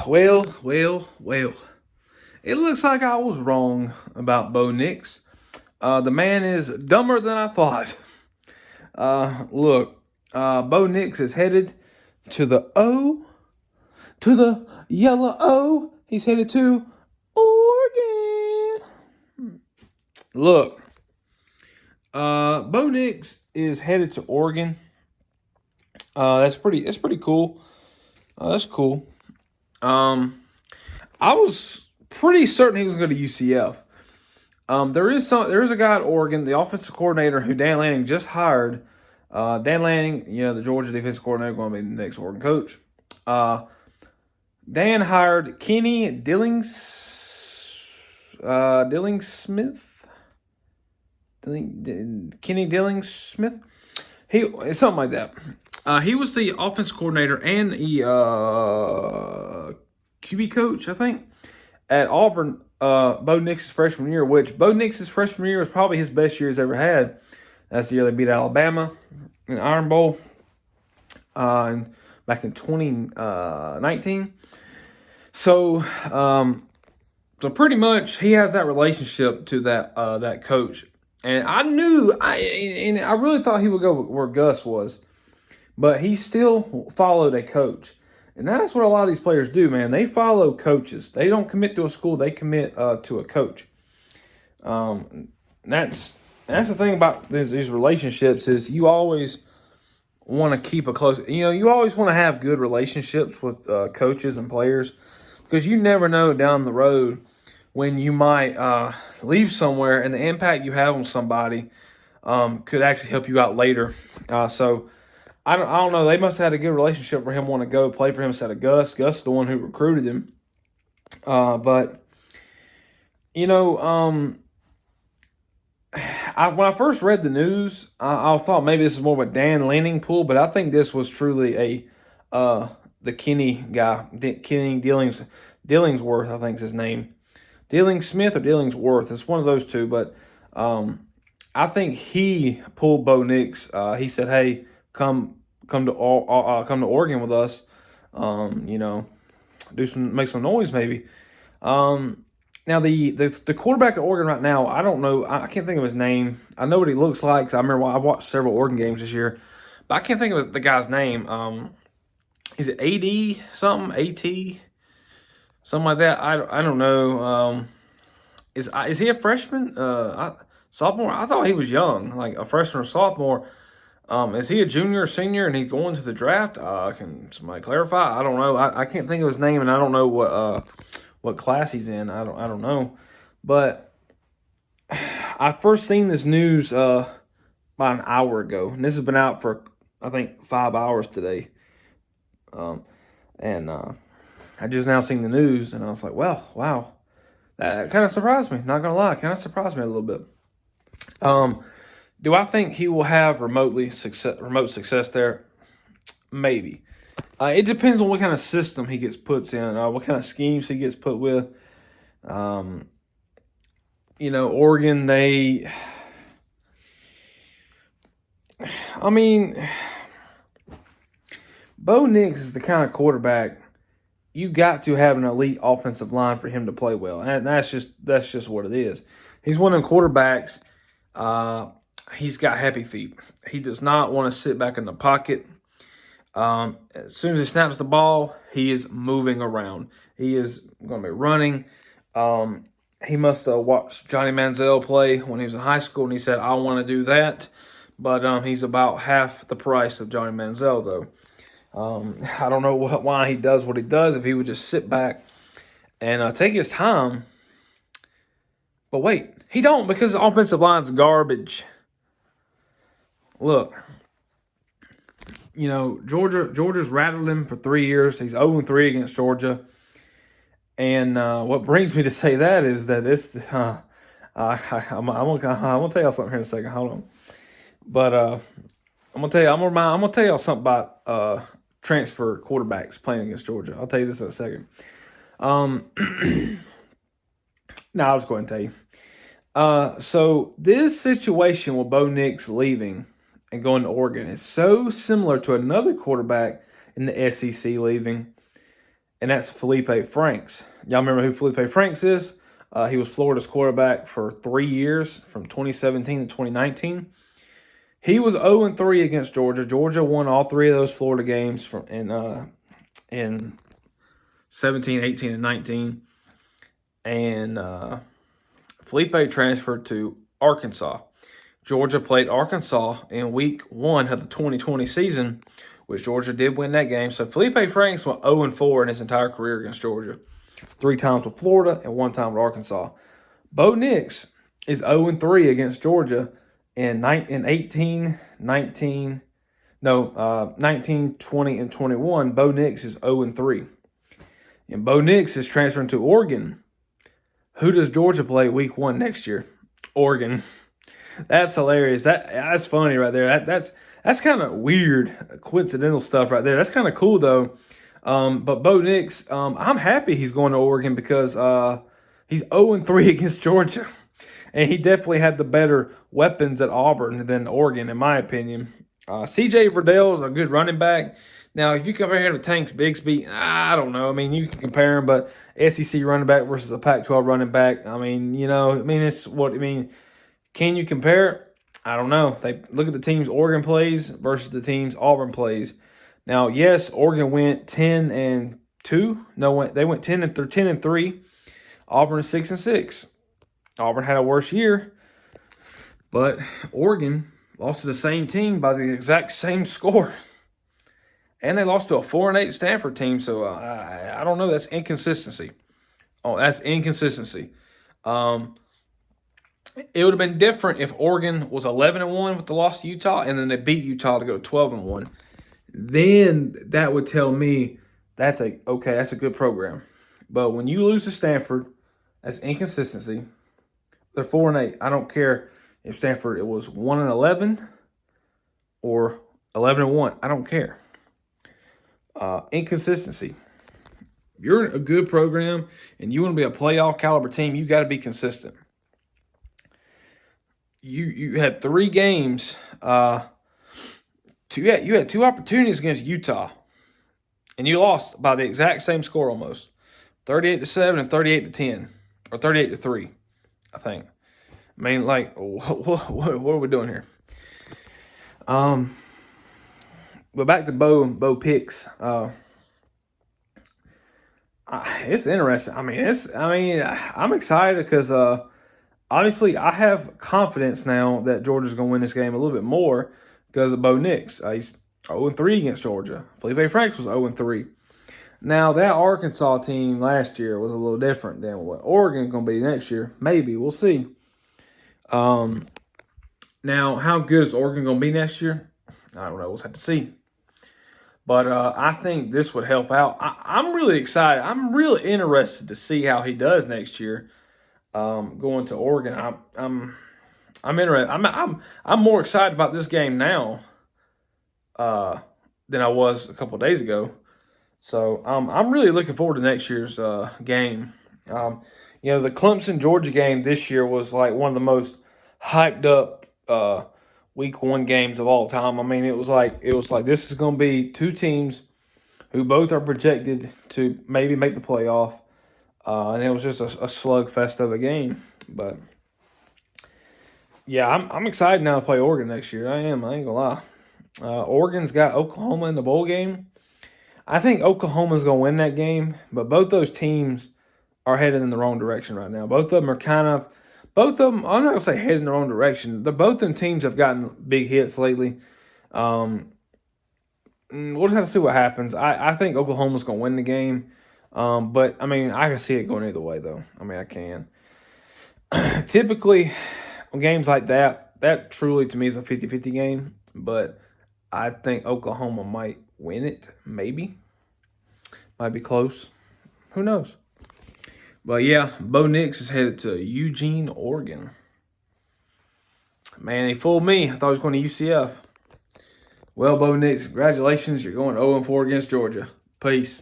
Well. It looks like I was wrong about Bo Nix. The man is dumber than I thought. Look, Bo Nix is headed to the O, to the yellow O. He's headed to Oregon. Look, Bo Nix is headed to Oregon. That's pretty cool. That's cool. I was pretty certain he was going to UCF. There is a guy at Oregon, the offensive coordinator who Dan Lanning just hired. Dan Lanning, the Georgia defensive coordinator, going to be the next Oregon coach. Dan hired Kenny Dillingsmith. Kenny Dillingsmith. It's something like that. He was the offensive coordinator and the QB coach, I think, at Auburn. Bo Nix's freshman year, which Bo Nix's freshman year was probably his best year he's ever had. That's the year they beat Alabama in the Iron Bowl back in 2019. So pretty much he has that relationship to that coach. And I really thought he would go where Gus was. But he still followed a coach. And that's what a lot of these players do, man. They follow coaches. They don't commit to a school. They commit to a coach. That's the thing about these relationships is you always want to keep a close – you always want to have good relationships with coaches and players because you never know down the road when you might leave somewhere and the impact you have on somebody could actually help you out later. So I don't know. They must have had a good relationship for him wanting to go play for him instead of Gus. Gus is the one who recruited him. When I first read the news, I thought maybe this is more of a Dan Lanning pull, but I think this was truly the Kenny guy, Kenny Dillingsworth, I think is his name. Dillingsmith or Dillingsworth. It's one of those two, but I think he pulled Bo Nix. He said, "Hey, come to Oregon with us. Make some noise maybe." Now the quarterback at Oregon right now, I don't know. I can't think of his name. I know what he looks like. 'Cause I remember I've watched several Oregon games this year, but I can't think of the guy's name. Is it AD something? AT something like that? I don't know. Is he a freshman? Sophomore? I thought he was young, like a freshman or sophomore. Is he a junior or senior and he's going to the draft? Can somebody clarify? I don't know. I can't think of his name and I don't know what class he's in. I don't know. But I first seen this news about an hour ago. And this has been out for, I think, 5 hours today. I just now seen the news and I was like, well, wow. That kind of surprised me. Not going to lie. Kind of surprised me a little bit. Do I think he will have remote success there? Maybe. It depends on what kind of system he gets put in, what kind of schemes he gets put with. Oregon, Bo Nix is the kind of quarterback you got to have an elite offensive line for him to play well, and that's just what it is. He's one of them quarterbacks. He's got happy feet. He does not want to sit back in the pocket. As soon as he snaps the ball, he is moving around. He is going to be running. He must have watched Johnny Manziel play when he was in high school, and he said, I want to do that. But he's about half the price of Johnny Manziel, though. I don't know why he does what he does. If he would just sit back and take his time. But wait, he don't because the offensive line's garbage. Look, Georgia's rattled him for 3 years. He's 0-3 against Georgia. And what brings me to say that is that this, I'm gonna tell y'all something here in a second. Hold on, but I'm gonna tell y'all something about transfer quarterbacks playing against Georgia. I'll tell you this in a second. I'll just go ahead and tell you. So this situation with Bo Nix leaving and going to Oregon is so similar to another quarterback in the SEC leaving. and that's Felipe Franks. Y'all remember who Felipe Franks is? He was Florida's quarterback for 3 years, from 2017 to 2019. He was 0-3 against Georgia. Georgia won all 3 of those Florida games in 17, 18, and 19. And Felipe transferred to Arkansas. Georgia played Arkansas in week 1 of the 2020 season, which Georgia did win that game. So Felipe Franks went 0-4 in his entire career against Georgia. 3 times with Florida and 1 time with Arkansas. Bo Nix is 0-3 against Georgia in 19, 20, and 21. Bo Nix is 0-3. And Bo Nix is transferring to Oregon. Who does Georgia play week 1 next year? Oregon. That's hilarious. That's funny right there. That's kind of weird, coincidental stuff right there. That's kind of cool though. But Bo Nix, I'm happy he's going to Oregon because he's 0-3 against Georgia, and he definitely had the better weapons at Auburn than Oregon, in my opinion. C.J. Verdell is a good running back. Now, if you compare him to Tanks Bigsby, I don't know. I mean, you can compare him, but SEC running back versus a Pac-12 running back. I mean, it's what I mean. Can you compare it? I don't know. They look at the teams Oregon plays versus the teams Auburn plays. Now, yes, Oregon went 10-2. No, they went 10-3. Auburn is 6-6. Auburn had a worse year, but Oregon lost to the same team by the exact same score. And they lost to a 4-8 Stanford team, so I don't know. That's inconsistency. Oh, that's inconsistency. It would have been different if Oregon was 11-1 with the loss to Utah, and then they beat Utah to go 12-1. Then that would tell me that's a good program. But when you lose to Stanford, that's inconsistency. They're 4-8. I don't care if Stanford it was 1-11 or 11-1. I don't care. Inconsistency. If you're a good program and you want to be a playoff caliber team, you got to be consistent. You had 3 games. You had 2 opportunities against Utah, and you lost by the exact same score almost, 38-7 and 38-10, or 38-3, I think. I mean, like, what are we doing here? But back to Bo picks. It's interesting. I'm excited because obviously I have confidence now that Georgia's going to win this game a little bit more because of Bo Nix. He's 0-3 against Georgia. Felipe Franks was 0-3. Now, that Arkansas team last year was a little different than what Oregon's going to be next year. Maybe. We'll see. Now, how good is Oregon going to be next year? I don't know. We'll have to see. But I think this would help out. I'm really excited. I'm really interested to see how he does next year going to Oregon. I'm interested. I'm more excited about this game now than I was a couple of days ago. So I'm really looking forward to next year's game. The Clemson Georgia game this year was like one of the most hyped up Week 1 games of all time. I mean, it was like this is going to be 2 teams who both are projected to maybe make the playoff, and it was just a slugfest of a game. But yeah, I'm excited now to play Oregon next year. I am. I ain't gonna lie. Oregon's got Oklahoma in the bowl game. I think Oklahoma's gonna win that game, but both those teams are headed in the wrong direction right now. Both of them are both of them, I'm not going to say heading in the wrong direction. Both of them teams have gotten big hits lately. We'll just have to see what happens. I think Oklahoma's going to win the game. But, I mean, I can see it going either way, though. I mean, I can. Typically, games like that truly, to me, is a 50-50 game. But I think Oklahoma might win it, maybe. Might be close. Who knows? But yeah, Bo Nix is headed to Eugene, Oregon. Man, he fooled me. I thought he was going to UCF. Well, Bo Nix, congratulations. You're going 0-4 against Georgia. Peace.